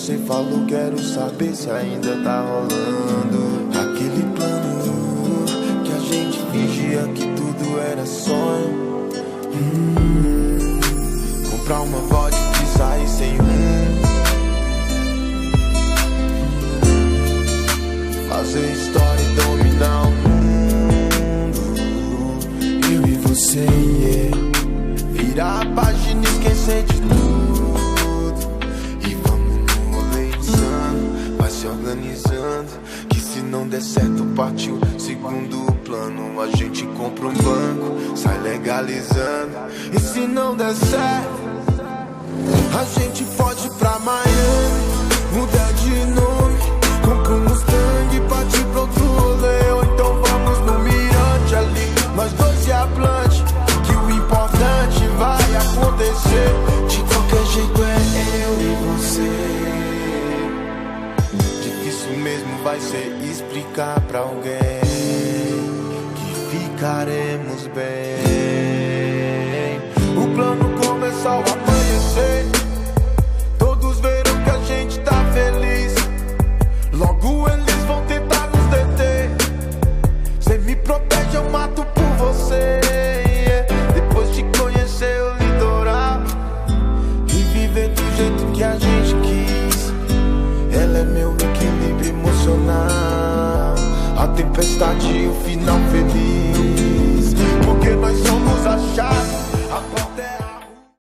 você falou, quero saber se ainda tá rolando aquele plano que a gente fingia que tudo era sonho. Comprar uma vodka e sair sem rumo, fazer história e dominar o mundo. Eu e você, yeah. Virar a página e esquecer de tudo. E vamos no rolê insano, vai se organizando, que se não der certo partiu segundo plano. A gente compra um banco, sai legalizando. E se não der certo, a gente pode pra Miami, mudar de nome, compra um Mustang, partir pro outro rolê. Ou então vamos no mirante ali, nós dois e a Blanche, que o importante vai acontecer. De qualquer jeito é eu e você. Difícil mesmo vai ser explicar pra alguém que ficaremos bem.